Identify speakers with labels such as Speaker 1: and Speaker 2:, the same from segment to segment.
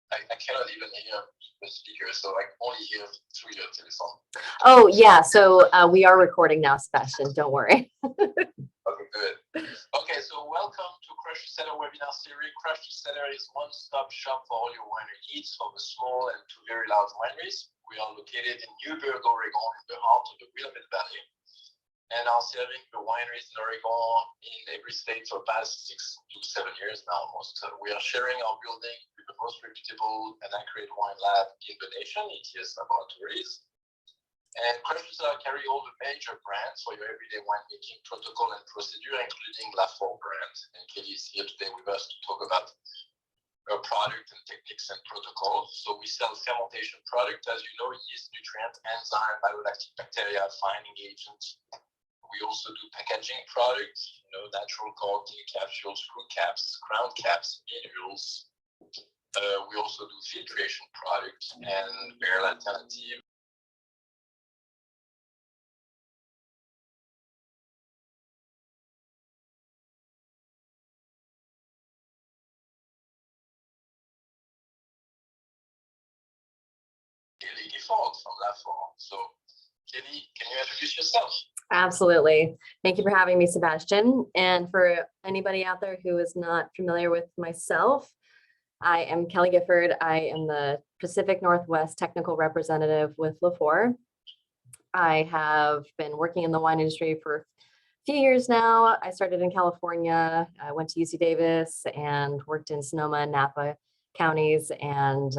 Speaker 1: I cannot even hear the speaker, so I only hear through your telephone.
Speaker 2: Oh, yeah. So we are recording now, Sebastian. Don't worry.
Speaker 1: Okay, good. Okay, so welcome to Crush the Cellar webinar series. Crush the Cellar is one-stop shop for all your winery needs, from the small and to very large wineries. We are located in Newburgh, Oregon, in the heart of the Willamette Valley, and are serving the wineries in Oregon in every state for the past 6 to 7 years now almost. We are sharing our building with the most reputable and accurate wine lab in the nation, ETS Laboratories. And Crush the Cellar carry all the major brands for your everyday winemaking protocol and procedure, including Laffort brand. And Kelly is here today with us to talk about our product and techniques and protocols. So we sell fermentation product, as you know, yeast, nutrient, enzyme, biolactic bacteria, fining agents. We also do packaging products, natural corking, capsules, fruit caps, crown caps, minerals. We also do filtration products and barrel alternative. Kelly Gifford from Laffort. So, Kelly, can you introduce yourself?
Speaker 2: Absolutely. Thank you for having me, Sebastian. And for anybody out there who is not familiar with myself, I am Kelly Gifford. I am the Pacific Northwest Technical Representative with Laffort. I have been working in the wine industry for a few years now. I started in California. I went to UC Davis and worked in Sonoma and Napa counties, and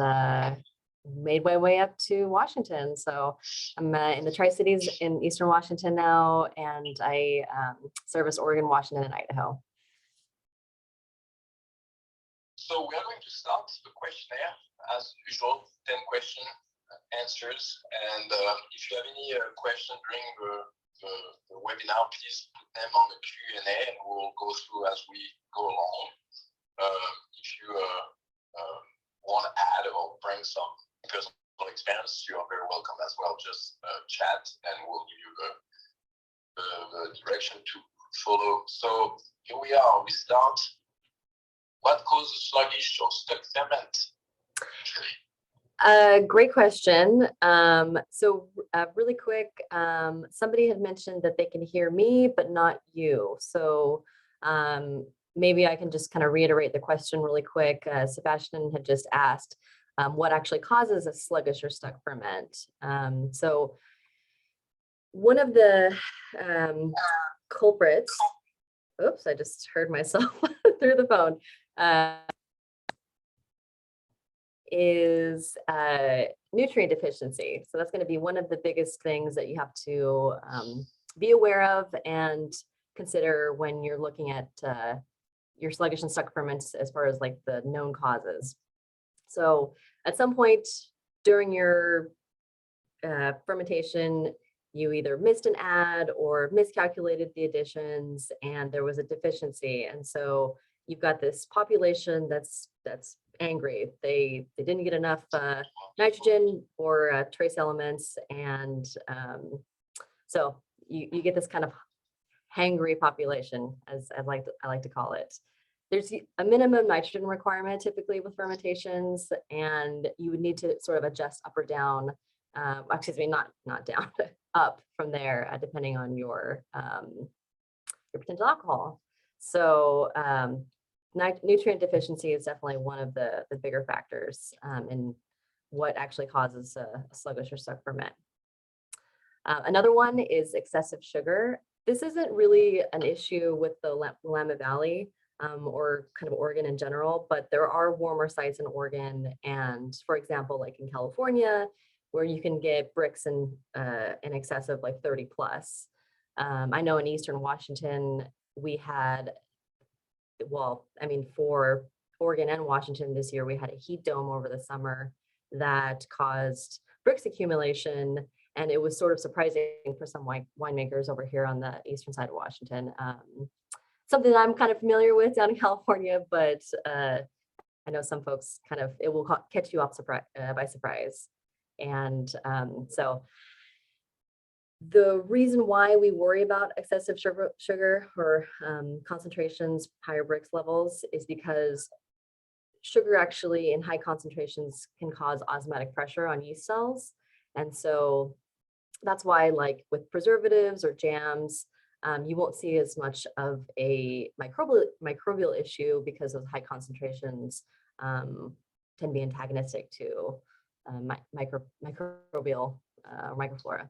Speaker 2: made my way up to Washington. So I'm in the Tri-Cities in Eastern Washington now, and I service Oregon, Washington, and Idaho.
Speaker 1: So we are going to start the questionnaire, as usual, 10 question answers. And if you have any question during the webinar, please put them on the Q&A, and we'll go through as we go along. If you want to add or bring some personal experience, you are very welcome as well. Just chat, and we'll give you the direction to follow. So here we are. We start. What causes sluggish or stuck ferment?
Speaker 2: Great question. So really quick, somebody had mentioned that they can hear me, but not you. So maybe I can just kind of reiterate the question really quick. Sebastian had just asked, what actually causes a sluggish or stuck ferment? So one of the culprits, oops, I just heard myself through the phone, is nutrient deficiency. So that's going to be one of the biggest things that you have to be aware of and consider when you're looking at your sluggish and stuck ferments as far as like the known causes. So at some point during your fermentation, you either missed an add or miscalculated the additions, and there was a deficiency. And so you've got this population that's angry. They didn't get enough nitrogen or trace elements, and so you get this kind of hangry population, as I like to call it. There's a minimum nitrogen requirement typically with fermentations, and you would need to sort of adjust up or down. Excuse me, not down, up from there, depending on your potential alcohol. So nutrient deficiency is definitely one of the bigger factors in what actually causes a sluggish or stuck ferment. Another one is excessive sugar. This isn't really an issue with the Willamette Valley or kind of Oregon in general, but there are warmer sites in Oregon, and for example, like in California, where you can get bricks in excess of like 30 plus. I know in Eastern Washington, we had, well, I mean, for Oregon and Washington this year, we had a heat dome over the summer that caused bricks accumulation. And it was sort of surprising for some winemakers over here on the eastern side of Washington. Something that I'm kind of familiar with down in California, but I know some folks kind of, it will catch you off by surprise. And so the reason why we worry about excessive sugar or concentrations, higher bricks levels, is because sugar actually in high concentrations can cause osmotic pressure on yeast cells. And so that's why, like with preservatives or jams, you won't see as much of a microbial issue because those high concentrations can be antagonistic to microbial microflora.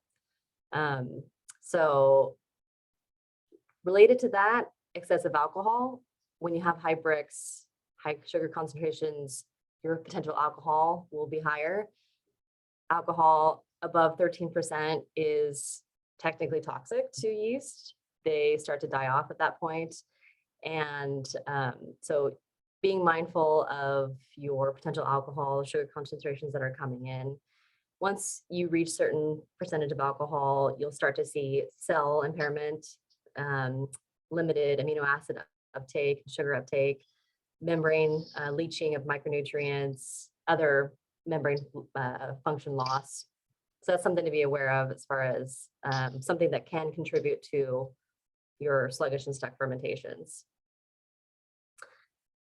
Speaker 2: So related to that, excessive alcohol, when you have high Brix, high sugar concentrations, your potential alcohol will be higher. Alcohol above 13% is technically toxic to yeast. They start to die off at that point. And so being mindful of your potential alcohol, sugar concentrations that are coming in. Once you reach certain percentage of alcohol, you'll start to see cell impairment, limited amino acid uptake, sugar uptake, membrane leaching of micronutrients, other membrane function loss. So that's something to be aware of as far as something that can contribute to your sluggish and stuck fermentations.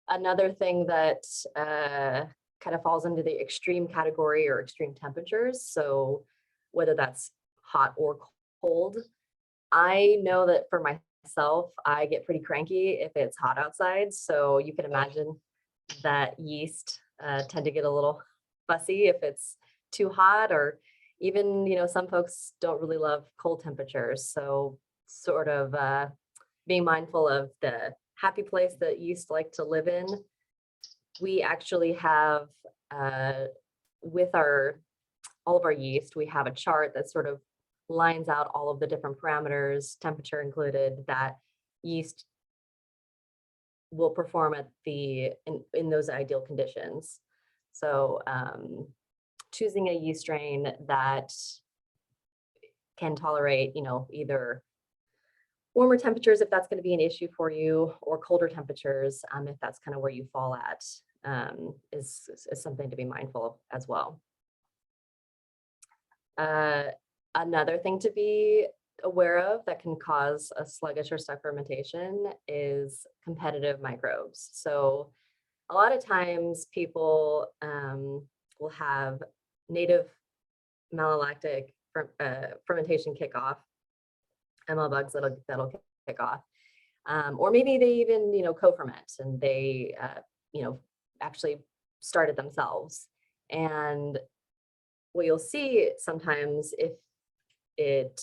Speaker 2: Another thing that kind of falls into the extreme category or extreme temperatures. So whether that's hot or cold, I know that for myself, I get pretty cranky if it's hot outside. So you can imagine that yeast tend to get a little fussy if it's too hot, or even, some folks don't really love cold temperatures. So sort of being mindful of the happy place that yeast like to live in. We actually have, with all of our yeast, we have a chart that sort of lines out all of the different parameters, temperature included, that yeast will perform at in those ideal conditions. So choosing a yeast strain that can tolerate, either warmer temperatures if that's going to be an issue for you, or colder temperatures if that's kind of where you fall at, is something to be mindful of as well. Another thing to be aware of that can cause a sluggish or stuck fermentation is competitive microbes. So a lot of times people will have native malolactic fermentation kick off, ML bugs that'll kick off, or maybe they even co-ferment and they actually start it themselves. And what you'll see sometimes, if it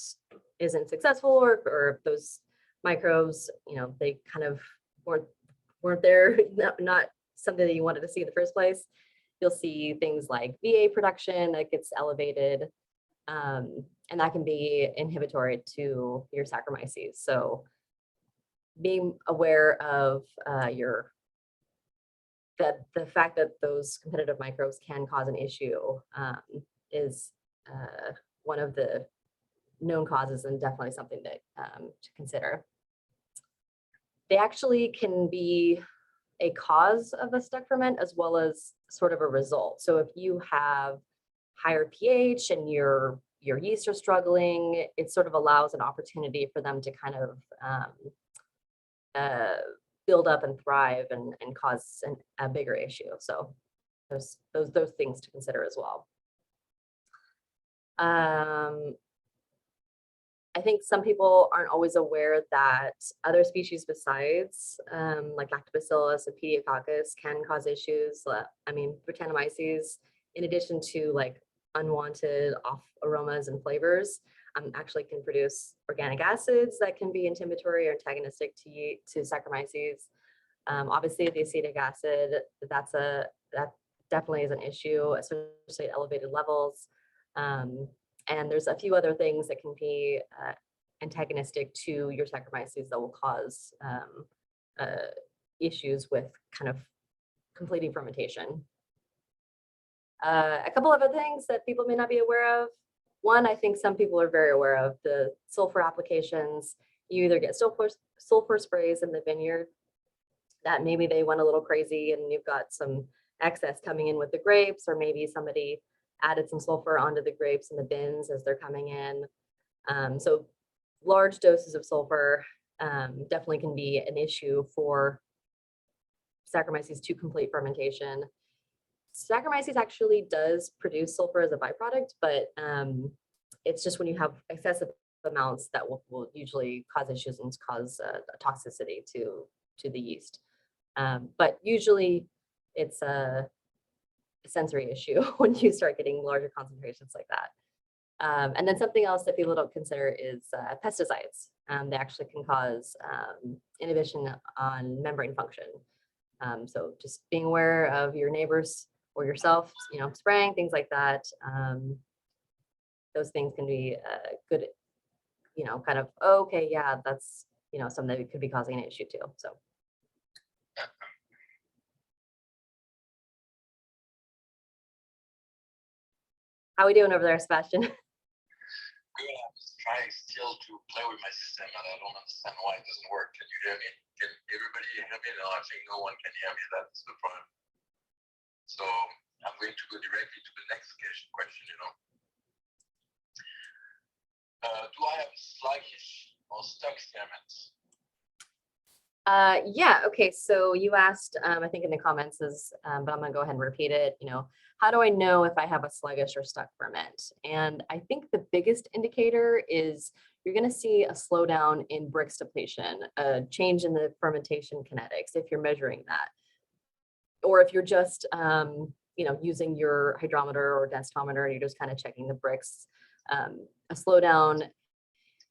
Speaker 2: isn't successful, or those microbes, they kind of weren't there, not something that you wanted to see in the first place, you'll see things like VA production that gets elevated, and that can be inhibitory to your Saccharomyces. So being aware of the fact that those competitive microbes can cause an issue is one of the known causes, and definitely something to consider. They actually can be a cause of the stuck ferment as well as sort of a result. So if you have higher pH and your yeast are struggling, it sort of allows an opportunity for them to kind of build up and thrive and cause a bigger issue. So there's those things to consider as well. I think some people aren't always aware that other species besides like Lactobacillus and Pediococcus can cause issues. I mean, Brettanomyces, in addition to like unwanted off aromas and flavors, actually can produce organic acids that can be inhibitory or antagonistic to Saccharomyces. Obviously, the acetic acid, that definitely is an issue, especially at elevated levels. And there's a few other things that can be antagonistic to your Saccharomyces that will cause issues with kind of completing fermentation. A couple of other things that people may not be aware of. One, I think some people are very aware of the sulfur applications. You either get sulfur sprays in the vineyard that maybe they went a little crazy and you've got some excess coming in with the grapes, or maybe somebody added some sulfur onto the grapes in the bins as they're coming in. So large doses of sulfur definitely can be an issue for Saccharomyces to complete fermentation. Saccharomyces actually does produce sulfur as a byproduct, but it's just when you have excessive amounts that will usually cause issues and cause toxicity to the yeast. But usually it's a sensory issue when you start getting larger concentrations like that. And then something else that people don't consider is pesticides. They actually can cause inhibition on membrane function. So just being aware of your neighbors or yourself, spraying, things like that. Those things can be good, kind of, okay, yeah, that's, something that could be causing an issue too. So. How are we doing over there, Sebastian?
Speaker 1: Good. I'm just trying still to play with my system, and I don't understand why it doesn't work. Can you hear me? Can everybody hear me? No, I think no one can hear me. That's the problem. So I'm going to go directly to the next question. Do I have sluggish or stuck ferments?
Speaker 2: Yeah, okay, so you asked, I think in the comments but I'm gonna go ahead and repeat it, how do I know if I have a sluggish or stuck ferment? And I think the biggest indicator is you're gonna see a slowdown in Brix depletion, a change in the fermentation kinetics, if you're measuring that. Or if you're just, using your hydrometer or densiometer, and you're just kind of checking the Brix, a slowdown.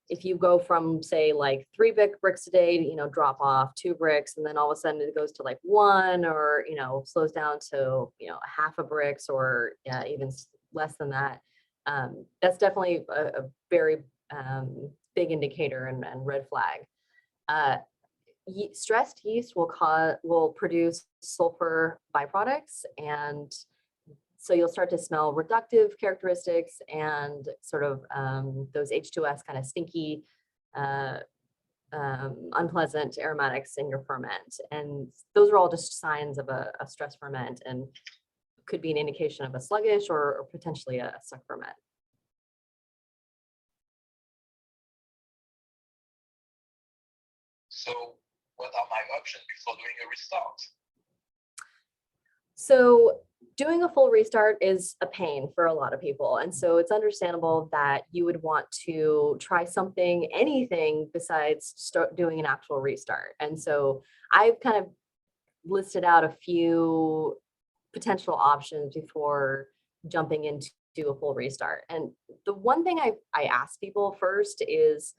Speaker 2: If you go from, say, like 3 Brix a day, drop off 2 Brix, and then all of a sudden it goes to like 1, or, slows down to, a half a Brix, or even less than that. That's definitely a very big indicator and red flag. Stressed yeast will produce sulfur byproducts, and so you'll start to smell reductive characteristics and sort of those H2S kind of stinky, unpleasant aromatics in your ferment. And those are all just signs of a stress ferment, and could be an indication of a sluggish or potentially a stuck ferment.
Speaker 1: So what are my options before doing a restart?
Speaker 2: So doing a full restart is a pain for a lot of people. And so it's understandable that you would want to try anything besides start doing an actual restart. And so I've kind of listed out a few potential options before jumping into a full restart. And the one thing I ask people first is,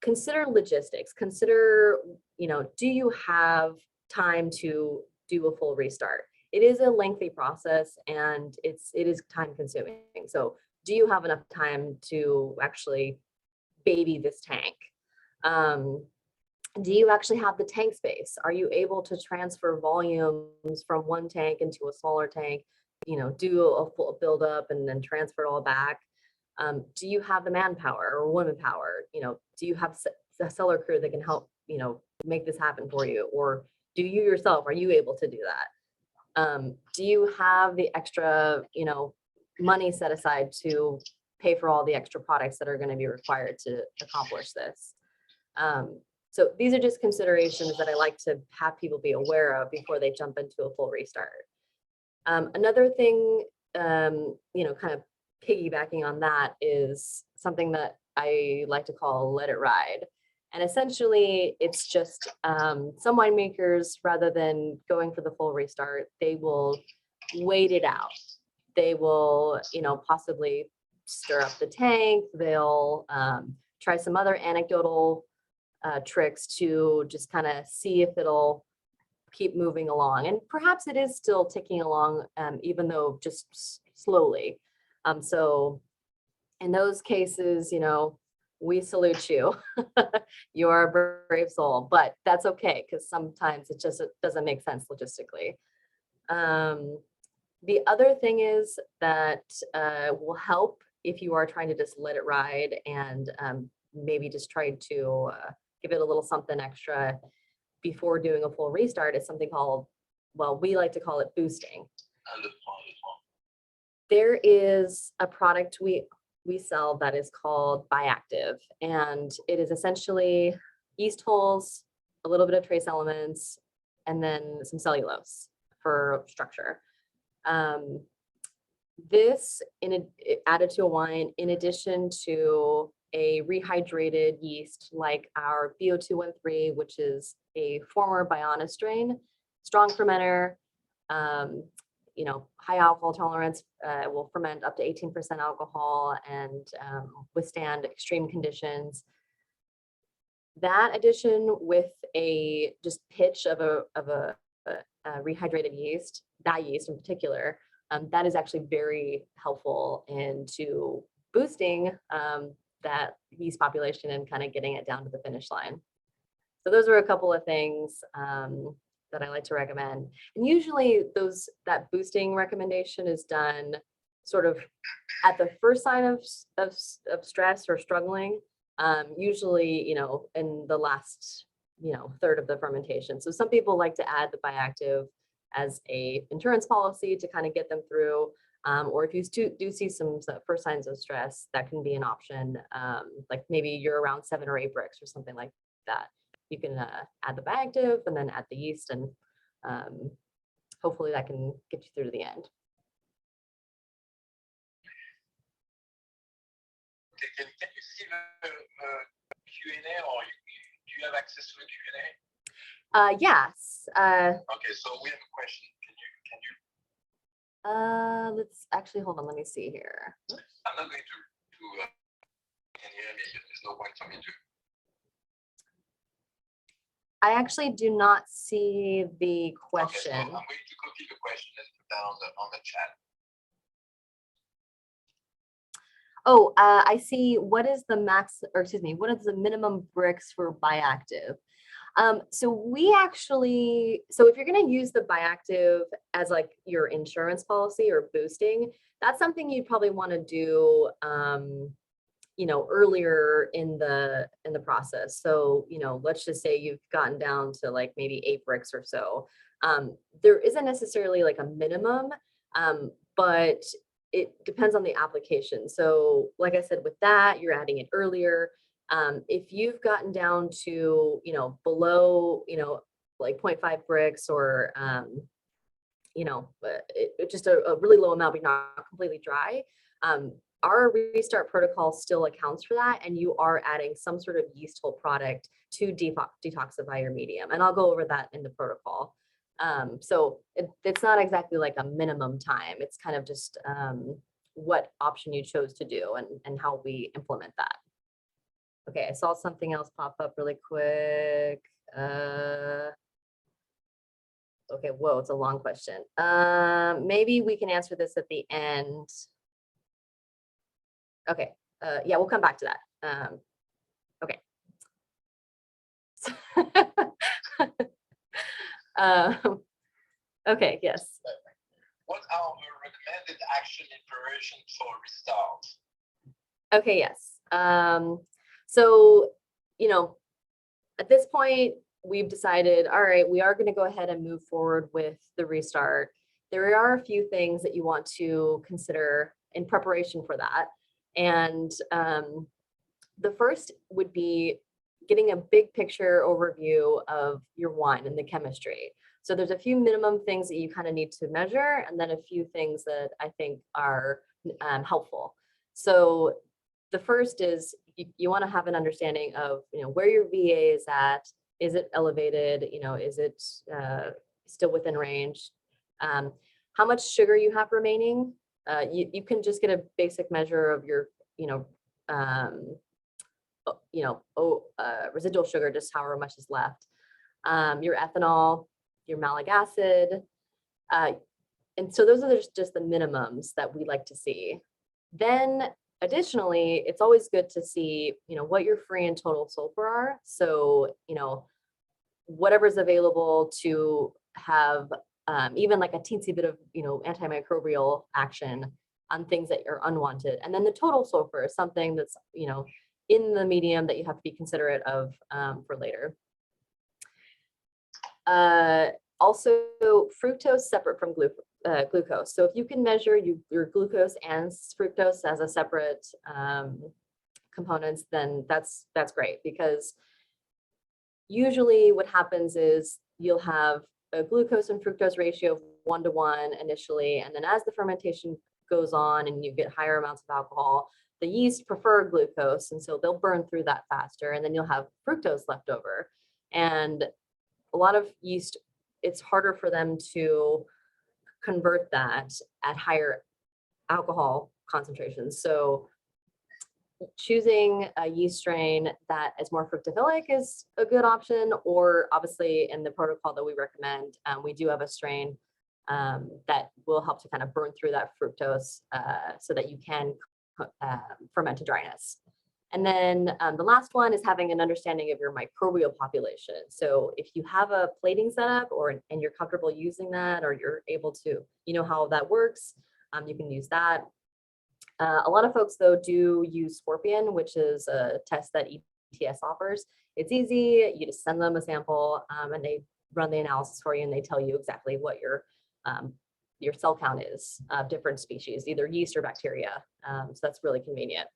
Speaker 2: consider logistics. Consider, do you have time to do a full restart? It is a lengthy process, and it is time consuming. So do you have enough time to actually baby this tank? Do you actually have the tank space? Are you able to transfer volumes from one tank into a smaller tank, do a full build up and then transfer it all back? Do you have the manpower or woman power? Do you have a cellar crew that can help, make this happen for you? Or do you yourself, are you able to do that? Do you have the extra, money set aside to pay for all the extra products that are going to be required to accomplish this? So these are just considerations that I like to have people be aware of before they jump into a full restart. Another thing, kind of piggybacking on that, is something that I like to call let it ride. And essentially, it's just some winemakers, rather than going for the full restart, they will wait it out. They will, possibly stir up the tank. They'll try some other anecdotal tricks to just kind of see if it'll keep moving along. And perhaps it is still ticking along, even though just slowly. So in those cases, we salute you. You are a brave soul, but that's okay, because sometimes it doesn't make sense logistically. The other thing is that will help if you are trying to just let it ride and maybe just try to give it a little something extra before doing a full restart, is something called, well, we like to call it boosting. There is a product we sell that is called Biactive, and it is essentially yeast hulls, a little bit of trace elements, and then some cellulose for structure. This added to a wine in addition to a rehydrated yeast like our BO213, which is a former Biana strain, strong fermenter, high alcohol tolerance, will ferment up to 18% alcohol and withstand extreme conditions. That addition with a just pitch of a rehydrated yeast, that yeast in particular, that is actually very helpful into boosting that yeast population and kind of getting it down to the finish line. So those are a couple of things that I like to recommend. And usually that boosting recommendation is done sort of at the first sign of stress or struggling, usually, in the last, third of the fermentation. So some people like to add the bioactive as a insurance policy to kind of get them through. Or if you do see some first signs of stress, that can be an option. Like maybe you're around 7 or 8 bricks or something like that. You can add the bioactive and then add the yeast, and hopefully that can get you through to the end.
Speaker 1: Okay, can you see the Q&A, or do you have access to the Q&A?
Speaker 2: Yes.
Speaker 1: Okay, so we have a question. Can you?
Speaker 2: Let's actually hold on. Let me see here.
Speaker 1: I'm not going to can you hear me? There's no point for me to.
Speaker 2: I actually do not see the question.
Speaker 1: Okay, so I'm going to copy the question and put that on the chat.
Speaker 2: Oh, I see. What is the what is the minimum bricks for bioactive? So if you're going to use the bioactive as like your insurance policy or boosting, that's something you'd probably want to do, earlier in the process. So, let's just say you've gotten down to like maybe 8 bricks or so. There isn't necessarily like a minimum, but it depends on the application. So like I said, with that, you're adding it earlier. If you've gotten down to, below, like 0.5 bricks or, just a really low amount, but not completely dry, our restart protocol still accounts for that, and you are adding some sort of yeastful product to detoxify your medium. And I'll go over that in the protocol. So it's not exactly like a minimum time. It's kind of just what option you chose to do and how we implement that. Okay, I saw something else pop up really quick. Okay, whoa, it's a long question. Maybe we can answer this at the end. Okay, yeah, we'll come back to that. Okay. Okay, yes.
Speaker 1: What are the recommended action in preparation for restart?
Speaker 2: Okay, yes. So, at this point, we've decided, all right, we are going to go ahead and move forward with the restart. There are a few things that you want to consider in preparation for that. And the first would be getting a big picture overview of your wine and the chemistry. So there's a few minimum things that you kind of need to measure, and then a few things that I think are helpful. So the first is you want to have an understanding of where your VA is at. Is it elevated? Is it still within range? How much sugar you have remaining? You can just get a basic measure of your residual sugar, just however much is left. Your ethanol, your malic acid, and so those are just the minimums that we like to see. Then additionally, it's always good to see, what your free and total sulfur are. So, whatever's available to have even like a teensy bit of, antimicrobial action on things that are unwanted. And then the total sulfur is something that's, in the medium that you have to be considerate of for later. Also, fructose separate from glucose. So if you can measure your glucose and fructose as a separate components, then that's great, because usually what happens is you'll have a glucose and fructose ratio of 1:1 initially, and then as the fermentation goes on and you get higher amounts of alcohol, the yeast prefer glucose, and so they'll burn through that faster, and then you'll have fructose left over. And a lot of yeast, it's harder for them to convert that at higher alcohol concentrations. So choosing a yeast strain that is more fructophilic is a good option, or obviously in the protocol that we recommend, we do have a strain that will help to kind of burn through that fructose so that you can ferment to dryness. And then the last one is having an understanding of your microbial population. So if you have a plating setup and you're comfortable using that, or you're able to, you know how that works, you can use that. A lot of folks though do use Scorpion, which is a test that ETS offers. It's easy. You just send them a sample and they run the analysis for you, and they tell you exactly what your cell count is of different species, either yeast or bacteria. So that's really convenient.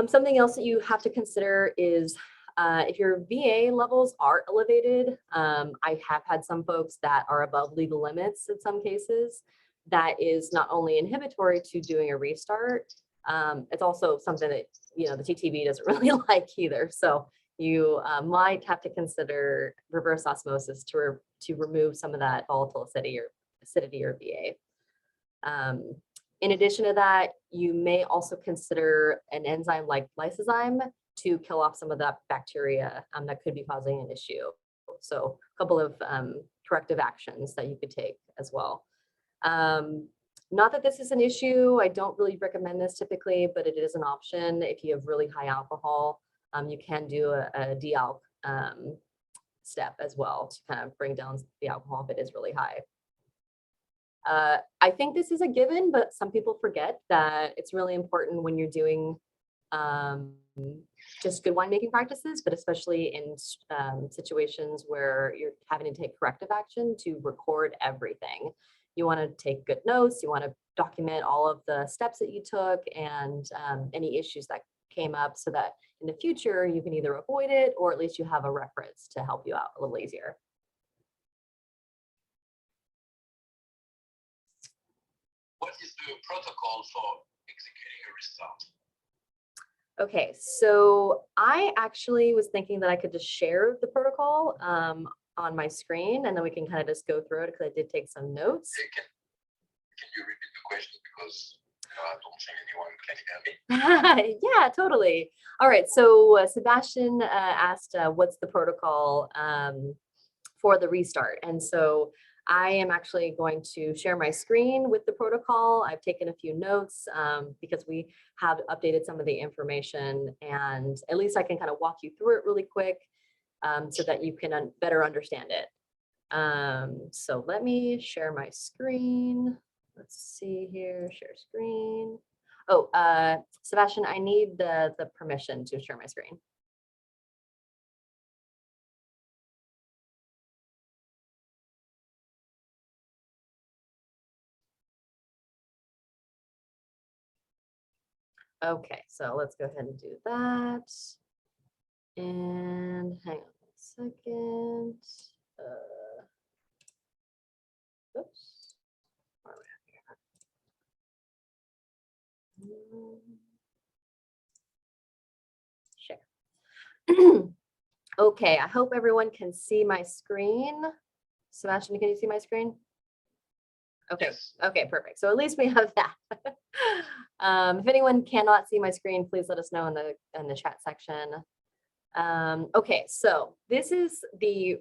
Speaker 2: Something else that you have to consider is if your VA levels are elevated. I have had some folks that are above legal limits in some cases. That is not only inhibitory to doing a restart, it's also something that, you know, the TTV doesn't really like either. So you might have to consider reverse osmosis to remove some of that volatile acidity or VA. In addition to that, you may also consider an enzyme like lysozyme to kill off some of that bacteria that could be causing an issue. So a couple of corrective actions that you could take as well. Not that this is an issue. I don't really recommend this typically, but it is an option. If you have really high alcohol, you can do a de-alc step as well to kind of bring down the alcohol if it is really high. I think this is a given, but some people forget that it's really important when you're doing just good winemaking practices, but especially in situations where you're having to take corrective action, to record everything. You want to take good notes. You want to document all of the steps that you took and any issues that came up, so that in the future you can either avoid it, or at least you have a reference to help you out a little easier.
Speaker 1: What is the protocol for executing a restart?
Speaker 2: Okay, so I actually was thinking that I could just share the protocol on my screen, and then we can kind of just go through it, because I did take some notes.
Speaker 1: Can you repeat the question, because I don't think anyone can hear me?
Speaker 2: Yeah, totally. All right, so Sebastian asked what's the protocol for the restart, and so I am actually going to share my screen with the protocol. I've taken a few notes because we have updated some of the information, and at least I can kind of walk you through it really quick so that you can better understand it. So let me share my screen. Let's see here, share screen. Oh, Sebastian, I need the permission to share my screen. Okay, so let's go ahead and do that. And hang on a second. Oops. Where are we at here? Share. Okay, I hope everyone can see my screen. Sebastian, can you see my screen? Okay.
Speaker 1: Yes.
Speaker 2: Okay, perfect. So at least we have that. If anyone cannot see my screen, please let us know in the chat section. Okay, so this is the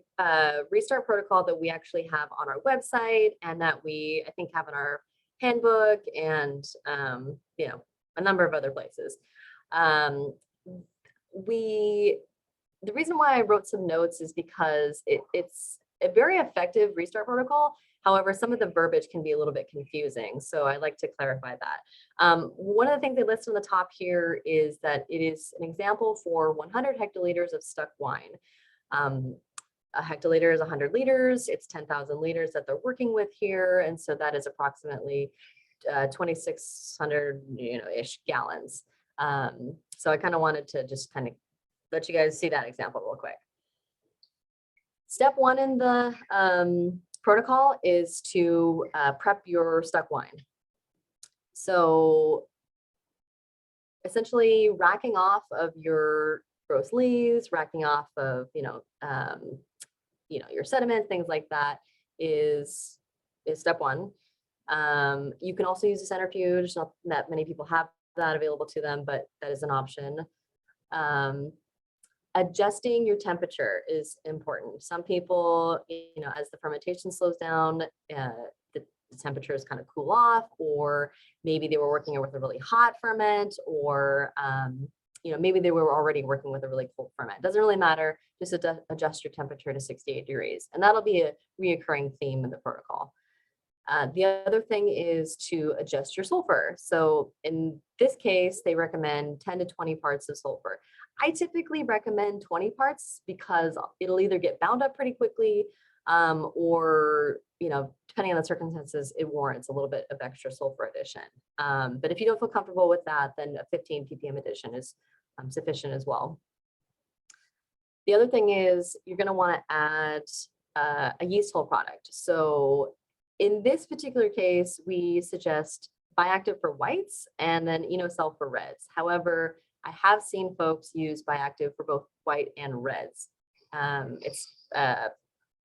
Speaker 2: restart protocol that we actually have on our website, and that we, I think, have in our handbook, and you know, a number of other places. The reason why I wrote some notes is because it's a very effective restart protocol. However, some of the verbiage can be a little bit confusing, so I like to clarify that. One of the things they list on the top here is that it is an example for 100 hectoliters of stuck wine. A hectoliter is 100 liters. It's 10,000 liters that they're working with here, and so that is approximately 2,600, ish gallons. So I kind of wanted to just kind of let you guys see that example real quick. Step one in the protocol is to prep your stuck wine. So essentially racking off of your gross lees, racking off of, your sediment, things like that is step one. You can also use a centrifuge. Not that many people have that available to them, but that is an option. Adjusting your temperature is important. Some people, as the fermentation slows down, the temperatures kind of cool off, or maybe they were working with a really hot ferment, or maybe they were already working with a really cold ferment. Doesn't really matter. Just adjust your temperature to 68 degrees. And that'll be a reoccurring theme in the protocol. The other thing is to adjust your sulfur. So in this case, they recommend 10 to 20 parts of sulfur. I typically recommend 20 parts because it'll either get bound up pretty quickly, or, depending on the circumstances, it warrants a little bit of extra sulfur addition. But if you don't feel comfortable with that, then a 15 ppm addition is sufficient as well. The other thing is you're going to want to add a yeast hull product. So in this particular case, we suggest Bioactive for whites and then Enocell for reds. However, I have seen folks use Bioactive for both white and reds. It's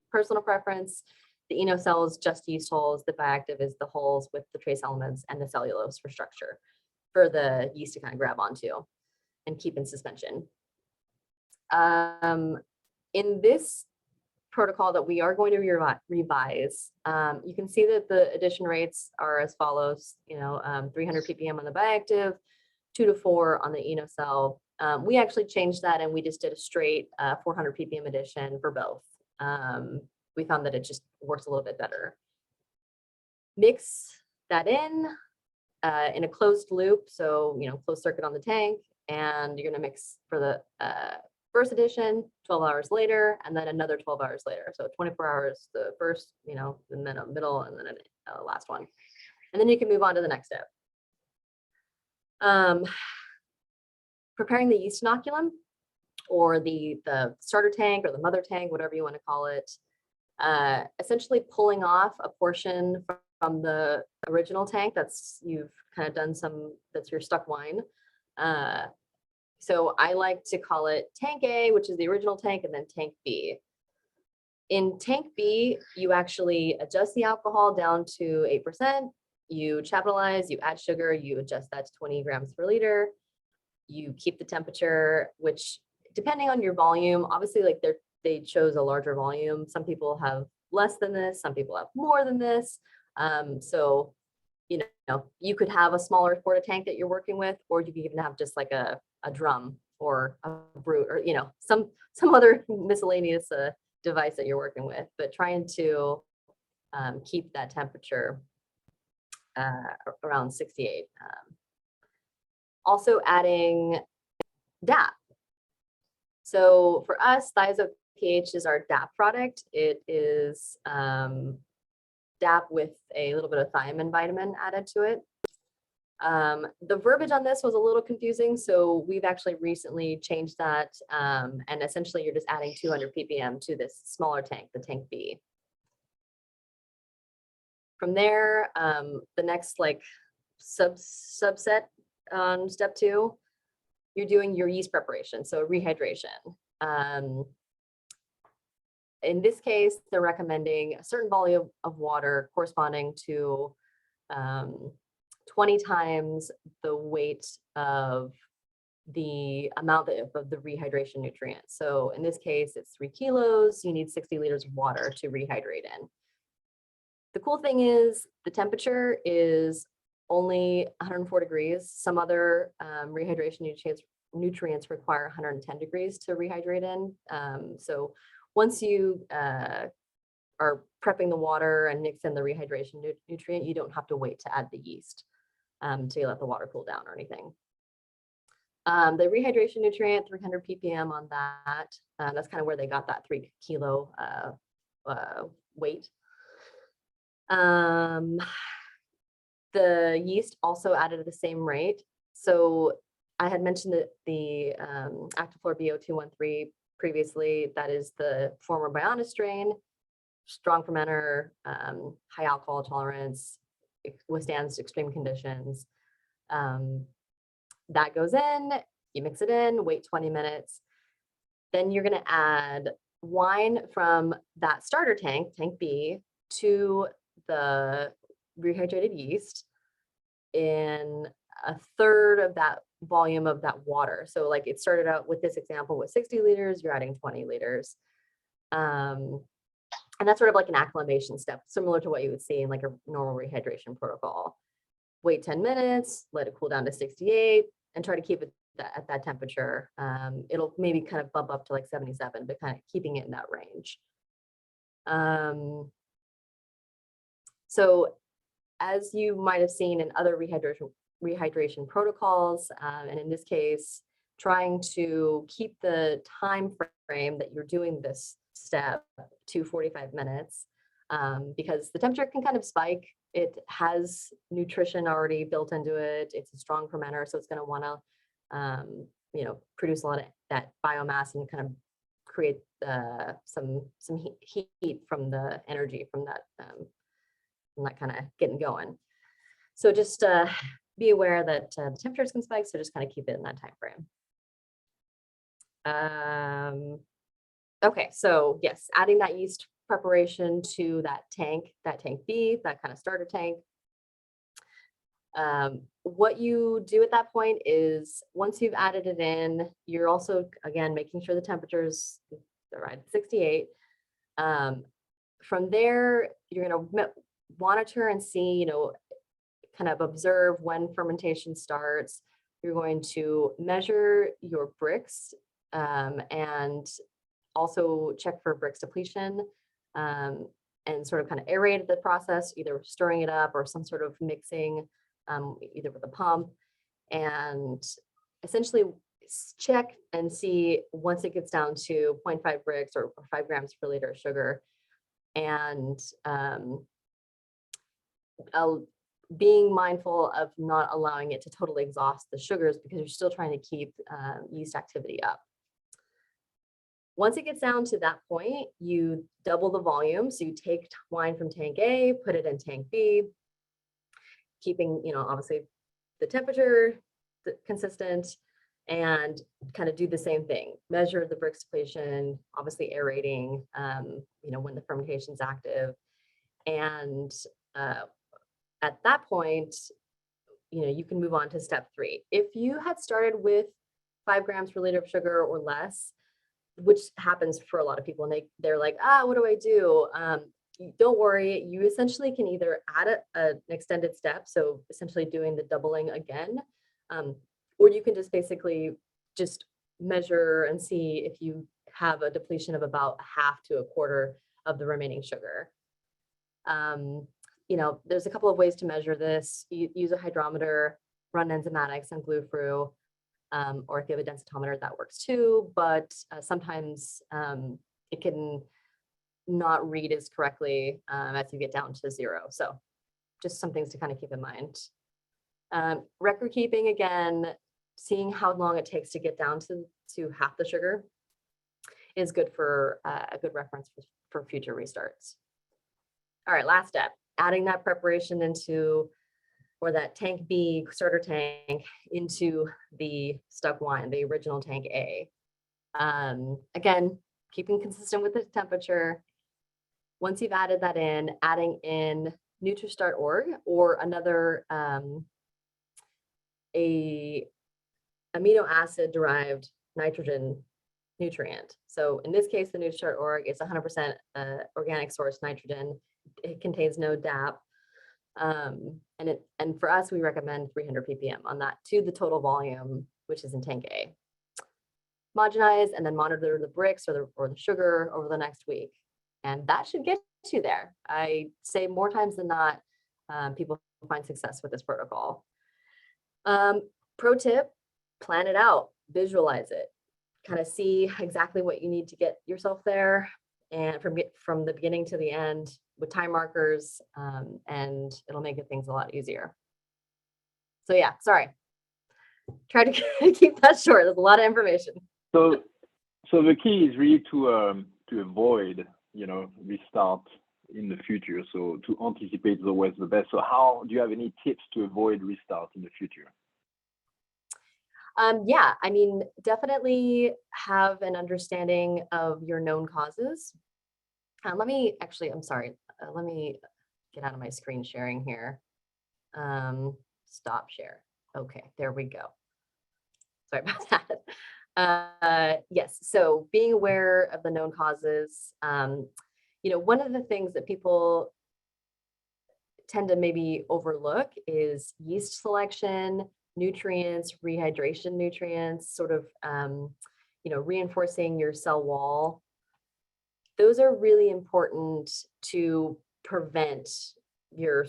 Speaker 2: personal preference. The Enocell is just yeast hulls. The Bioactive is the hulls with the trace elements and the cellulose for structure for the yeast to kind of grab onto and keep in suspension. In this protocol that we are going to revise, you can see that the addition rates are as follows, 300 ppm on the Bioactive, 2 to 4 on the Enocell. We actually changed that and we just did a straight 400 ppm addition for both. We found that it just works a little bit better. Mix that in a closed loop, so closed circuit on the tank, and you're going to mix for the first edition 12 hours later, and then another 12 hours later. So 24 hours the first, and then a middle, and then a last one. And then you can move on to the next step. Preparing the yeast inoculum, or the starter tank or the mother tank, whatever you want to call it. Essentially pulling off a portion from the original tank you've kind of done that's your stuck wine. So I like to call it tank A, which is the original tank, and then tank B. In tank B, you actually adjust the alcohol down to 8%. You chaptalize, you add sugar, you adjust that to 20 grams per liter. You keep the temperature, which depending on your volume, obviously they chose a larger volume. Some people have less than this, some people have more than this. So, you could have a smaller porta tank that you're working with, or you could even have just like a drum or a brute, or some other miscellaneous device that you're working with, but trying to keep that temperature around 68. Also adding DAP. So for us, Thiazote pH is our DAP product. It is DAP with a little bit of thiamine vitamin added to it. The verbiage on this was a little confusing, so we've actually recently changed that, and essentially you're just adding 200 ppm to this smaller tank, the tank B. From there, the next subset on step 2, you're doing your yeast preparation, so rehydration. In this case, they're recommending a certain volume of water corresponding to 20 times the weight of the amount of the rehydration nutrients. So in this case, it's 3 kilos. You need 60 liters of water to rehydrate in. The cool thing is the temperature is only 104 degrees. Some other rehydration nutrients require 110 degrees to rehydrate in. So once you are prepping the water and mix in the rehydration nutrient, you don't have to wait to add the yeast to let the water cool down or anything. The rehydration nutrient, 300 ppm on that. That's kind of where they got that 3 kilo weight. The yeast also added at the same rate. So I had mentioned that the Actiflor BO213 previously. That is the former Bionis strain, strong fermenter, high alcohol tolerance, withstands extreme conditions. That goes in, you mix it in, wait 20 minutes. Then you're going to add wine from that starter tank, tank B, to the rehydrated yeast in a third of that volume of that water. So like it started out with this example with 60 liters, you're adding 20 liters. And that's sort of like an acclimation step, similar to what you would see in like a normal rehydration protocol. Wait 10 minutes, let it cool down to 68, and try to keep it at that temperature. It'll maybe kind of bump up to like 77, but kind of keeping it in that range. So as you might have seen in other rehydration protocols, and in this case, trying to keep the time frame that you're doing this step to 45 minutes, because the temperature can kind of spike. It has nutrition already built into it. It's a strong fermenter, so it's going to want to, produce a lot of that biomass and kind of create some heat from the energy from that kind of getting going. So just be aware that the temperatures can spike, so just kind of keep it in that time frame. Okay, so yes, adding that yeast preparation to that tank B, that kind of starter tank. What you do at that point is once you've added it in, you're also, again, making sure the temperatures are right at 68. From there, you're going to monitor and see, kind of observe when fermentation starts. You're going to measure your Brix and also check for Brix depletion and sort of kind of aerate the process, either stirring it up or some sort of mixing, either with a pump, and essentially check and see once it gets down to 0.5 Brix or 5 grams per liter of sugar, and being mindful of not allowing it to totally exhaust the sugars because you're still trying to keep yeast activity up. Once it gets down to that point, you double the volume. So you take wine from tank A, put it in tank B, keeping, obviously the temperature consistent, and kind of do the same thing. Measure the Brix depletion, obviously aerating, when the fermentation's active. And at that point, you can move on to step 3. If you had started with 5 grams per liter of sugar or less, which happens for a lot of people, and they're like, what do I do? Don't worry, you essentially can either add an extended step, so essentially doing the doubling again, or you can just basically just measure and see if you have a depletion of about half to a quarter of the remaining sugar. There's a couple of ways to measure this. You use a hydrometer, run enzymatics and glue-through, or if you have a densitometer, that works too, but sometimes it can not read as correctly as you get down to 0. So just some things to kind of keep in mind. Record keeping, again, seeing how long it takes to get down to half the sugar is good for a good reference for future restarts. All right, last step, adding that preparation or that tank B starter tank into the stuck wine, the original tank A. Again, keeping consistent with the temperature. Once you've added that in, adding in NutriStart.org or another a amino acid derived nitrogen nutrient. So in this case, the NutriStart.org is 100% organic source nitrogen. It contains no DAP. And for us, we recommend 300 ppm on that to the total volume, which is in tank A. Homogenize and then monitor the Brix or the sugar over the next week. And that should get you there. I say more times than not, people find success with this protocol. Pro tip, plan it out, visualize it, kind of see exactly what you need to get yourself there, and from the beginning to the end with time markers, and it'll make things a lot easier. So yeah, sorry. Try to keep that short. There's a lot of information.
Speaker 3: So So the key is really to avoid, restart in the future. So to anticipate is always the best. So how do you have any tips to avoid restart in the future?
Speaker 2: Yeah, I mean, definitely have an understanding of your known causes. Let me actually, I'm sorry, let me get out of my screen sharing here. Stop share. Okay, there we go. Sorry about that. Yes, so being aware of the known causes. One of the things that people tend to maybe overlook is yeast selection, nutrients, rehydration nutrients, sort of, reinforcing your cell wall. Those are really important to prevent your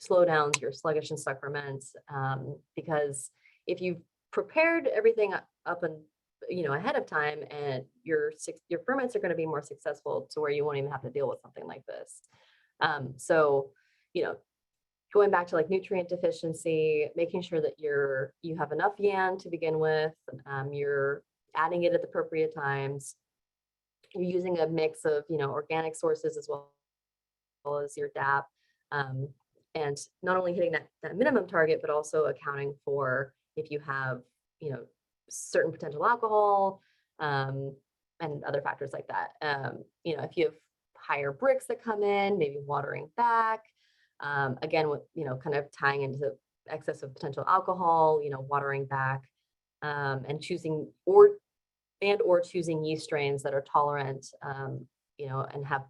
Speaker 2: slowdowns, your sluggish and stuck ferments, because if you've prepared everything up and ahead of time, and your ferments are going to be more successful to where you won't even have to deal with something like this. So, going back to like nutrient deficiency, making sure that you have enough yan to begin with, you're adding it at the appropriate times, you're using a mix of organic sources as well as your DAP, and not only hitting that minimum target, but also accounting for if you have certain potential alcohol, and other factors like that. If you have higher bricks that come in, maybe watering back, again with kind of tying into excess of potential alcohol, watering back, and choosing or choosing yeast strains that are tolerant, and have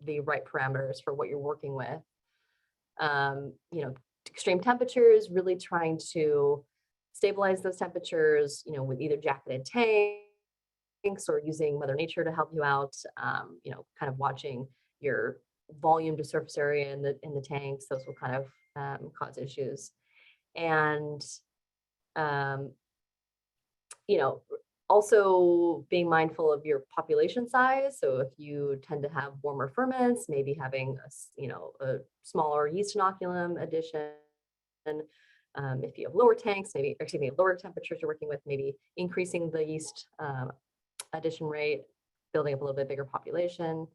Speaker 2: the right parameters for what you're working with. Extreme temperatures, really trying to stabilize those temperatures, with either jacketed tanks or using Mother Nature to help you out, kind of watching your volume to surface area in the tanks. Those will kind of cause issues. And, also being mindful of your population size. So if you tend to have warmer ferments, maybe having a smaller yeast inoculum addition. If you have lower tanks, maybe lower temperatures you're working with, maybe increasing the yeast addition rate, building up a little bit bigger population.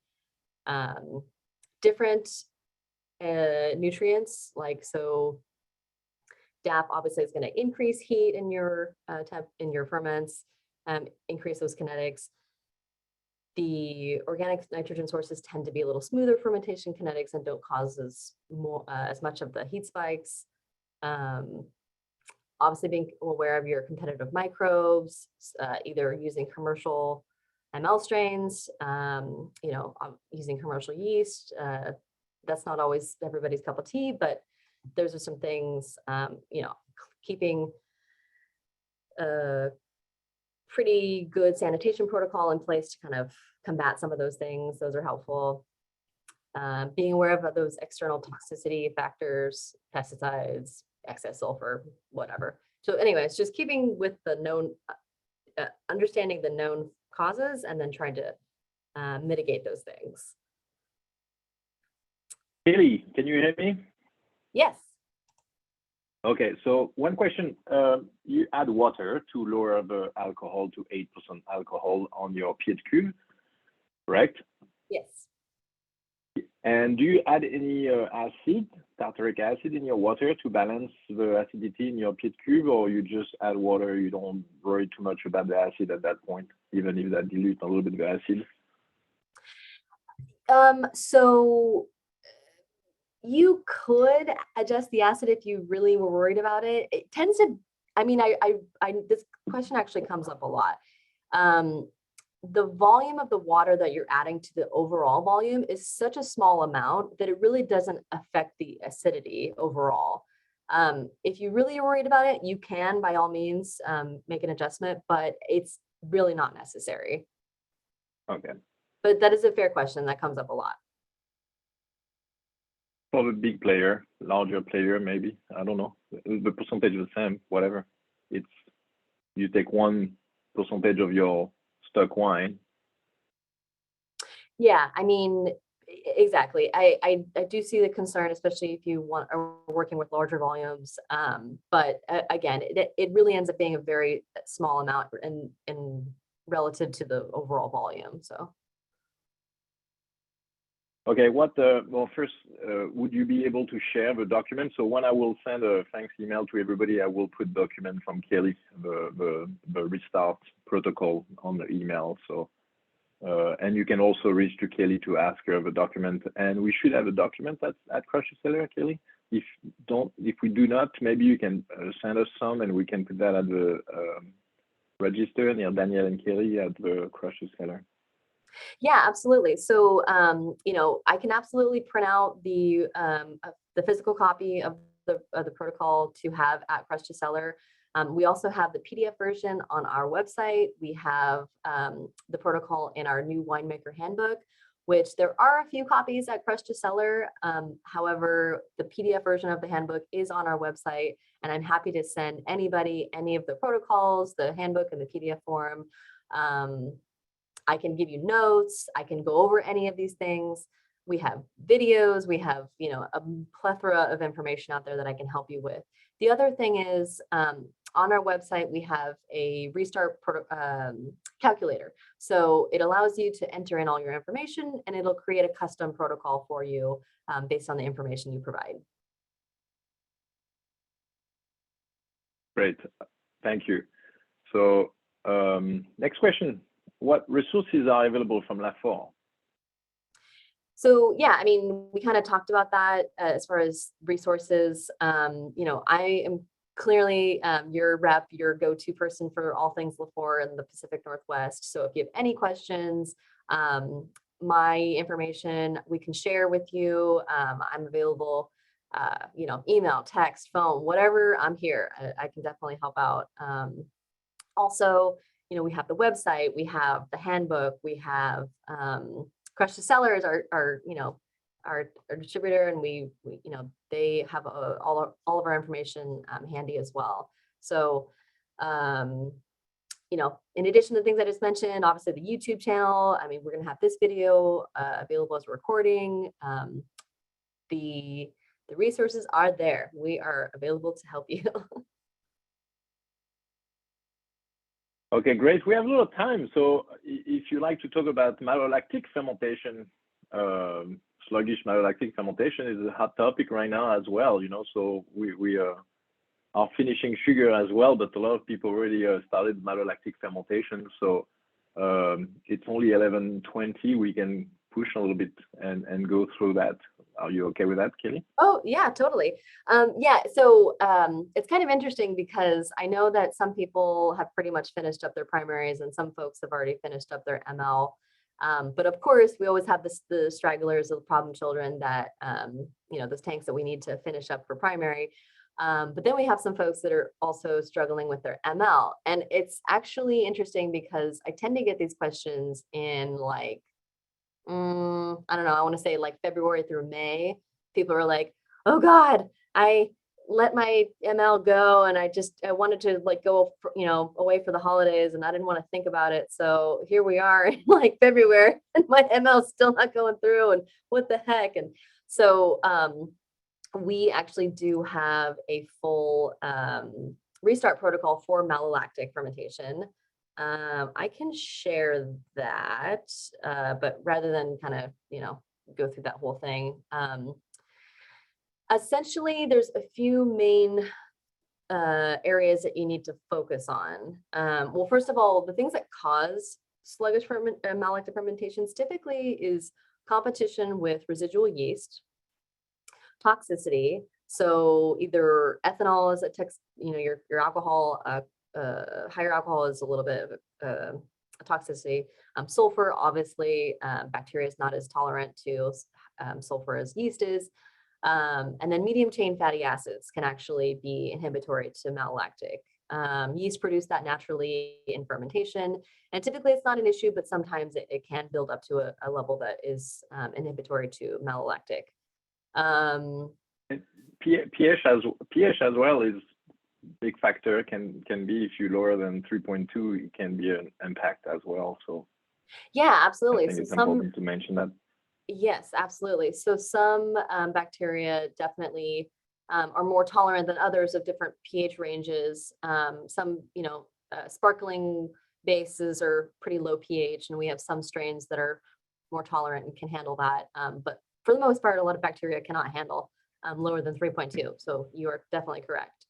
Speaker 2: Different nutrients, like so DAP obviously is going to increase heat in your ferments, increase those kinetics. The organic nitrogen sources tend to be a little smoother fermentation kinetics and don't cause as much of the heat spikes. Obviously being aware of your competitive microbes, either using commercial ML strains, using commercial yeast. That's not always everybody's cup of tea, but those are some things, keeping a pretty good sanitation protocol in place to kind of combat some of those things. Those are helpful. Being aware of those external toxicity factors, pesticides, excess sulfur, whatever. So anyways, just keeping with the known, understanding the known causes and then trying to mitigate those things.
Speaker 3: Kelly, can you hear me?
Speaker 2: Yes.
Speaker 3: Okay, so one question, you add water to lower the alcohol to 8% alcohol on your pied cube, correct?
Speaker 2: Yes.
Speaker 3: And do you add any acid, tartaric acid in your water to balance the acidity in your pied cube, or you just add water, you don't worry too much about the acid at that point, even if that dilutes a little bit of the acid?
Speaker 2: So you could adjust the acid if you really were worried about it. It tends to, I mean, this question actually comes up a lot. The volume of the water that you're adding to the overall volume is such a small amount that it really doesn't affect the acidity overall. If you really are worried about it, you can, by all means, make an adjustment, but it's really not necessary.
Speaker 3: Okay.
Speaker 2: But that is a fair question that comes up a lot.
Speaker 3: For the big player, larger player, maybe, I don't know. The percentage is the same, whatever. It's, you take 1% of your stock wine.
Speaker 2: Yeah, I mean, exactly. I do see the concern, especially if you are working with larger volumes. But again, it really ends up being a very small amount in relative to the overall volume. So.
Speaker 3: Okay, well, first, would you be able to share the document? So when I will send a thanks email to everybody, I will put document from Kelly, the restart protocol on the email. So, and you can also reach to Kelly to ask her the document, and we should have a document at Crush the Cellar, Kelly. If we do not, maybe you can send us some, and we can put that at the register near Daniel and Kelly at the Crush the Cellar.
Speaker 2: Yeah, absolutely. So, I can absolutely print out the physical copy of the protocol to have at Crush to Cellar. We also have the PDF version on our website. We have the protocol in our new winemaker handbook, which there are a few copies at Crush to Cellar. However, the PDF version of the handbook is on our website, and I'm happy to send anybody any of the protocols, the handbook in the PDF form. I can give you notes. I can go over any of these things. We have videos. We have, a plethora of information out there that I can help you with. The other thing is on our website, we have a restart calculator. So it allows you to enter in all your information, and it'll create a custom protocol for you based on the information you provide.
Speaker 3: Great. Thank you. So next question. What resources are available from Laffort?
Speaker 2: So yeah, we kind of talked about that as far as resources. I am clearly your rep, your go-to person for all things Laffort in the Pacific Northwest. So if you have any questions, my information we can share with you. I'm available, email, text, phone, whatever. I'm here. I can definitely help out. Also, we have the website, we have the handbook, we have Crush the Cellar is our distributor, and we they have all of our information handy as well. So, in addition to the things I just mentioned, obviously the YouTube channel. We're going to have this video available as a recording. The resources are there. We are available to help you.
Speaker 3: Okay, great. We have a little time. So if you like to talk about malolactic fermentation, sluggish malolactic fermentation is a hot topic right now as well, so we are finishing sugar as well, but a lot of people already started malolactic fermentation. So it's only 11:20. We can push a little bit and go through that. Are you okay with that, Kelly?
Speaker 2: Oh, yeah, totally. So it's kind of interesting because I know that some people have pretty much finished up their primaries and some folks have already finished up their ML. But of course, we always have the stragglers, the problem children that, those tanks that we need to finish up for primary. But then we have some folks that are also struggling with their ML. And it's actually interesting because I tend to get these questions in I don't know, I want to say February through May. People are like, oh God, I let my ML go and I wanted to go, away for the holidays and I didn't want to think about it. So here we are in February and my ML is still not going through and what the heck. And so we actually do have a full restart protocol for malolactic fermentation. I can share that, but rather than kind of, go through that whole thing, essentially there's a few main areas that you need to focus on. Well, first of all, the things that cause sluggish malolactic fermentations typically is competition with residual yeast, toxicity. So either ethanol is your alcohol, higher alcohol is a little bit of a toxicity. Sulfur, obviously, bacteria is not as tolerant to sulfur as yeast is. And then medium chain fatty acids can actually be inhibitory to malolactic. Yeast produce that naturally in fermentation. And typically it's not an issue, but sometimes it can build up to a level that is inhibitory to malolactic.
Speaker 3: pH as well is big factor, can be, if you lower than 3.2, it can be an impact as well. So
Speaker 2: yeah, absolutely.
Speaker 3: I think it's important to mention that.
Speaker 2: Yes, absolutely. So some bacteria definitely are more tolerant than others of different pH ranges. Some, sparkling bases are pretty low pH, and we have some strains that are more tolerant and can handle that. But for the most part, a lot of bacteria cannot handle lower than 3.2. So you are definitely correct.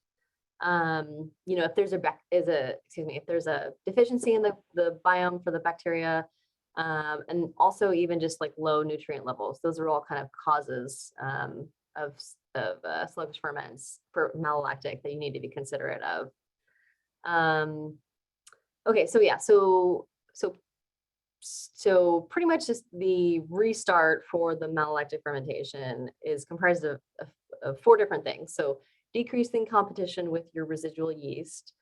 Speaker 2: If there's if there's a deficiency in the biome for the bacteria, and also even just like low nutrient levels, those are all kind of causes of sluggish ferments for malolactic that you need to be considerate of. Okay, so yeah, so pretty much just the restart for the malolactic fermentation is comprised of 4 different things. So decreasing competition with your residual yeast,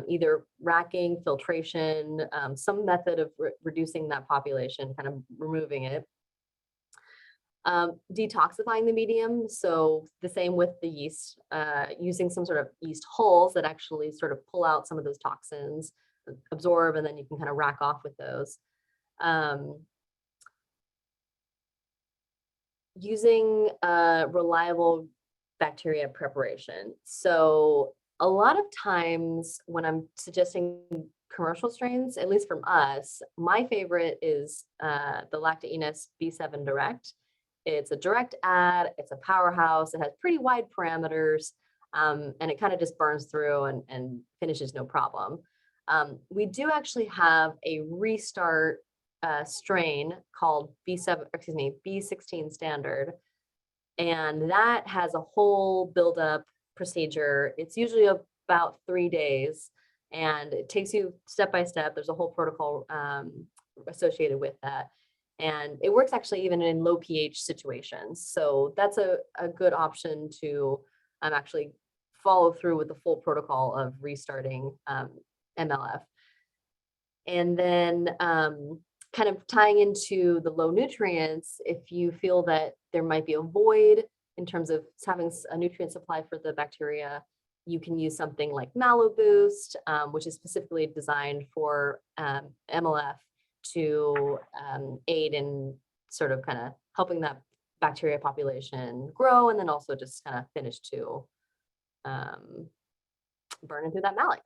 Speaker 2: either racking, filtration, some method of reducing that population, kind of removing it. Detoxifying the medium, so the same with the yeast, using some sort of yeast hulls that actually sort of pull out some of those toxins, absorb, and then you can kind of rack off with those. Using reliable bacteria preparation. So a lot of times when I'm suggesting commercial strains, at least from us, my favorite is the Lactaenas B7 Direct. It's a direct add, it's a powerhouse, it has pretty wide parameters, and it kind of just burns through and finishes no problem. We do actually have a restart strain called B16 Standard, and that has a whole build-up procedure. It's usually about 3 days, and it takes you step by step. There's a whole protocol associated with that. And it works actually even in low pH situations. So that's a good option to actually follow through with the full protocol of restarting MLF. And then kind of tying into the low nutrients, if you feel that there might be a void in terms of having a nutrient supply for the bacteria, you can use something like Mallow Boost, which is specifically designed for MLF to aid in sort of kind of helping that bacteria population grow, and then also just kind of finish to burning through that malate.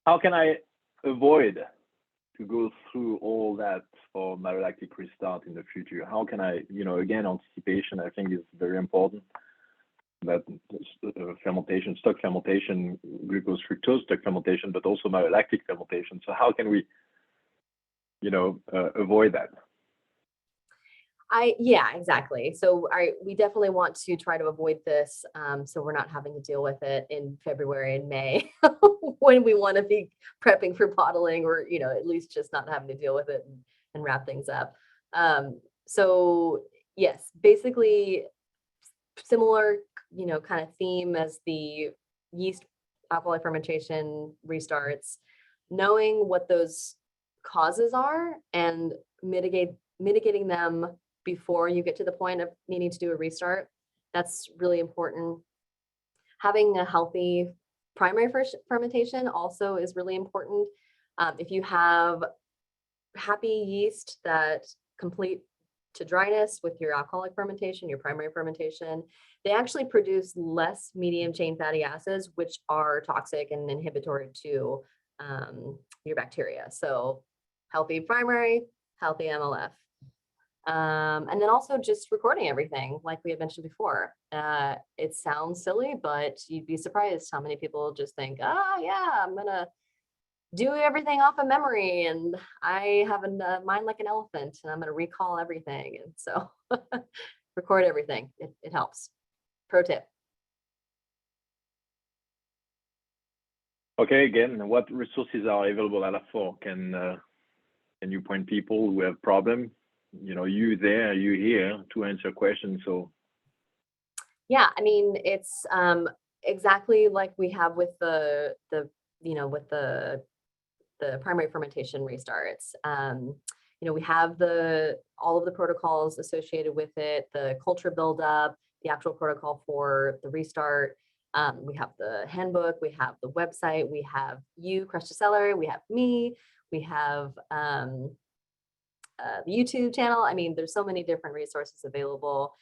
Speaker 3: How can I avoid to go through all that for malolactic restart in the future? How can I, again, anticipation, I think is very important. That fermentation, stock fermentation, glucose fructose stock fermentation, but also malolactic fermentation. So how can we, avoid that?
Speaker 2: Yeah, exactly. So we definitely want to try to avoid this, so we're not having to deal with it in February and May when we want to be prepping for bottling, or at least just not having to deal with it and wrap things up. So yes, basically similar kind of theme as the yeast alcoholic fermentation restarts, knowing what those causes are and mitigating them before you get to the point of needing to do a restart. That's really important. Having a healthy primary fermentation also is really important. If you have happy yeast that complete to dryness with your alcoholic fermentation, your primary fermentation, they actually produce less medium chain fatty acids, which are toxic and inhibitory to your bacteria. So healthy primary, healthy MLF. And then also just recording everything, like we had mentioned before. It sounds silly, but you'd be surprised how many people just think, yeah, I'm gonna do everything off of memory, and I have a mind like an elephant, and I'm gonna recall everything. And so record everything. It helps. Pro tip.
Speaker 3: Okay, again, what resources are available at Laffort? Can you point people who have problem? You there, you here to answer questions. So
Speaker 2: yeah, I mean, it's exactly like we have with the primary fermentation restarts. We have all of the protocols associated with it, the culture buildup, the actual protocol for the restart. We have the handbook, we have the website, we have Crush Distillery, we have me, we have the YouTube channel. I mean, there's so many different resources available.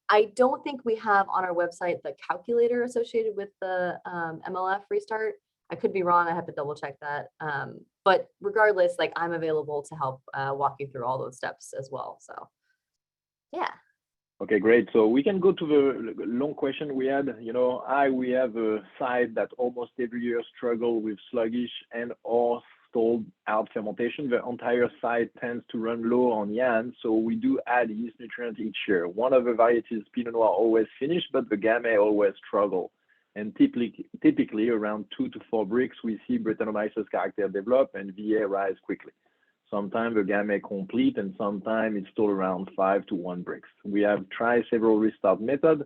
Speaker 2: I don't think we have on our website the calculator associated with the MLF restart. I could be wrong. I have to double check that. But regardless, like I'm available to help walk you through all those steps as well. So yeah.
Speaker 3: Okay, great. So we can go to the long question we had. We have a site that almost every year struggle with sluggish and or stalled out fermentation. The entire site tends to run low on Yan, so we do add yeast nutrient each year. One of the varieties, Pinot Noir, always finish, but the Gamay always struggle. And typically around 2 to 4 bricks, we see Brettanomyces character develop and VA rise quickly. Sometimes the Gamay complete, and sometimes it's still around 5 to 1 bricks. We have tried several restart methods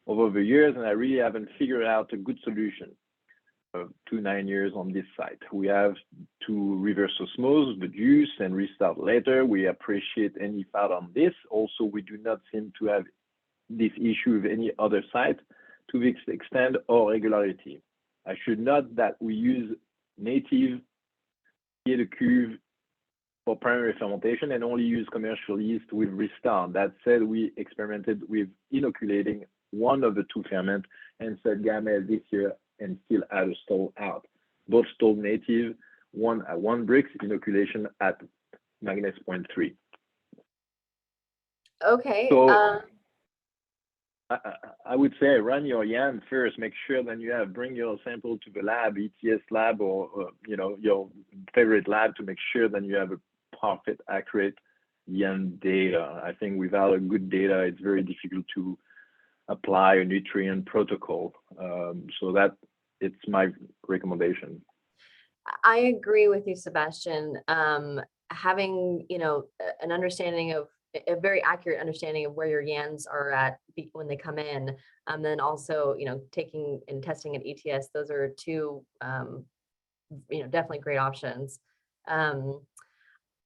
Speaker 3: over the years, and I really haven't figured out a good solution. 9 years on this site. We have to reverse osmose the juice and restart later. We appreciate any thought on this. Also, we do not seem to have this issue with any other site to this extent or regularity. I should note that we use native pied de cuve for primary fermentation and only use commercial yeast with restart. That said, we experimented with inoculating one of the 2 ferments and said Gamay this year and still add a stall out. Both stalled native, one at 1 bricks, inoculation at -0.3.
Speaker 2: Okay.
Speaker 3: So I would say run your Yan first. Make sure that bring your sample to the lab, ETS lab, or your favorite lab to make sure that you have a perfect, accurate Yan data. I think without a good data, it's very difficult to apply a nutrient protocol. So that it's my recommendation.
Speaker 2: I agree with you, Sebastian. Having, an understanding of a very accurate understanding of where your Yans are at when they come in, then also, taking and testing at ETS, those are 2, definitely great options.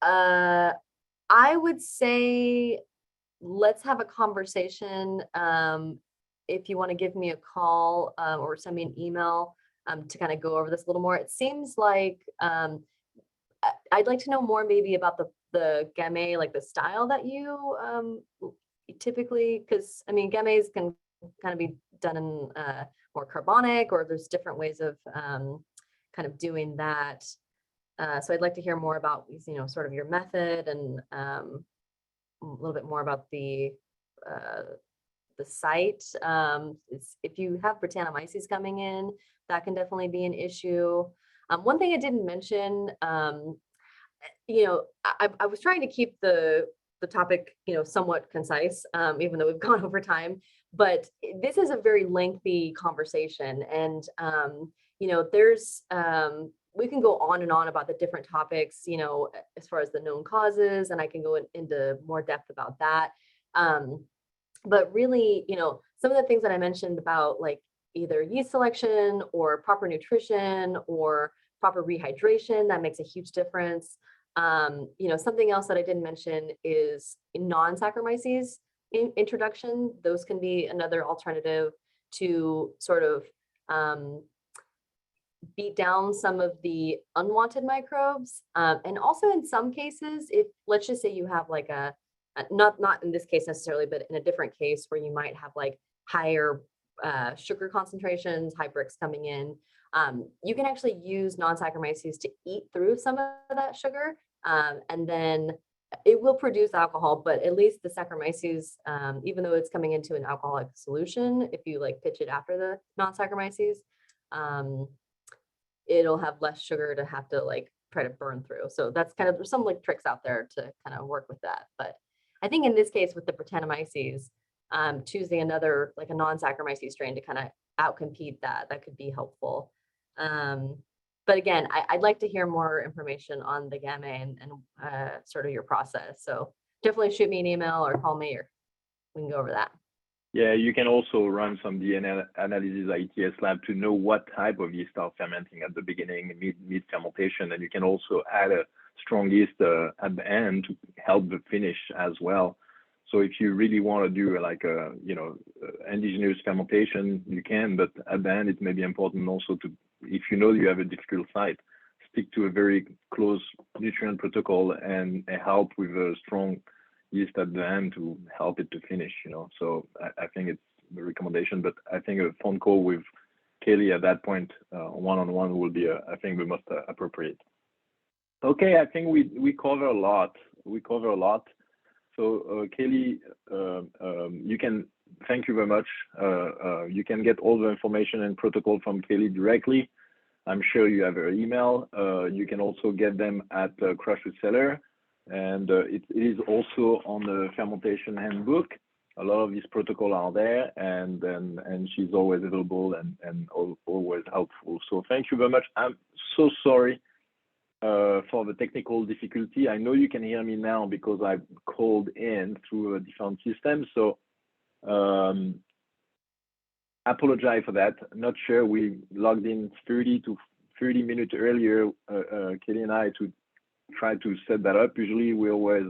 Speaker 2: I would say, let's have a conversation. If you want to give me a call or send me an email to kind of go over this a little more. It seems like I'd like to know more maybe about the Gamay, like the style that you typically, because I mean, Gamays can kind of be done in more carbonic, or there's different ways of kind of doing that. So I'd like to hear more about, sort of your method and a little bit more about the site. If you have Brettanomyces coming in, that can definitely be an issue. One thing I didn't mention, I was trying to keep the topic, somewhat concise, even though we've gone over time, but this is a very lengthy conversation. And, there's, we can go on and on about the different topics, as far as the known causes, and I can go into more depth about that. But really, some of the things that I mentioned about like either yeast selection or proper nutrition or proper rehydration, that makes a huge difference. Something else that I didn't mention is non-Saccharomyces introduction. Those can be another alternative to sort of beat down some of the unwanted microbes. And also in some cases, if let's just say you have like not in this case necessarily, but in a different case where you might have like higher sugar concentrations, high bricks coming in, you can actually use non-Saccharomyces to eat through some of that sugar, and then it will produce alcohol, but at least the Saccharomyces, even though it's coming into an alcoholic solution, if you like pitch it after the non-Saccharomyces, it'll have less sugar to have to like try to burn through. So that's kind of, there's some like tricks out there to kind of work with that. But I think in this case with the Brettanomyces, choosing another like a non-Saccharomyces strain to kind of outcompete that could be helpful. But again, I'd like to hear more information on the Gamay and sort of your process. So definitely shoot me an email or call me, or we can go over that.
Speaker 3: Yeah, you can also run some DNA analysis at ETS lab to know what type of yeast are fermenting at the beginning, mid fermentation, and you can also add a strong yeast at the end to help the finish as well. So if you really want to do like a indigenous fermentation, you can, but at the end it may be important also to, if you have a difficult site, stick to a very close nutrient protocol and help with a strong yeast at the end to help it to finish, you know. So I think it's the recommendation, but I think a phone call with Kelly at that point, one-on-one will be, I think, the most appropriate. Okay, I think we cover a lot. So Kelly, you can, thank you very much. You can get all the information and protocol from Kelly directly. I'm sure you have her email. You can also get them at Crush with Cellar, and it is also on the fermentation handbook. A lot of these protocols are there, and she's always available and always helpful. So thank you very much. I'm so sorry for the technical difficulty. I know you can hear me now because I called in through a different system. So apologize for that. Not sure we logged in 30 minutes earlier, Kelly and I, to try to set that up. Usually we always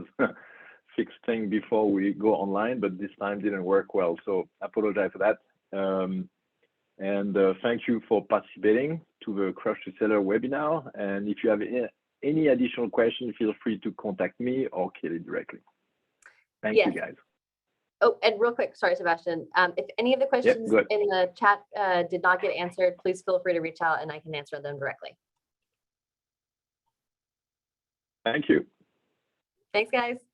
Speaker 3: fix things before we go online, but this time didn't work well. So apologize for that. And thank you for participating to the Crush to Cellar webinar. And if you have any additional questions, feel free to contact me or Kelly directly. Thank you, guys.
Speaker 2: Oh, and real quick, sorry, Sebastian. If any of the questions in the chat did not get answered, please feel free to reach out and I can answer them directly.
Speaker 3: Thank you.
Speaker 2: Thanks, guys.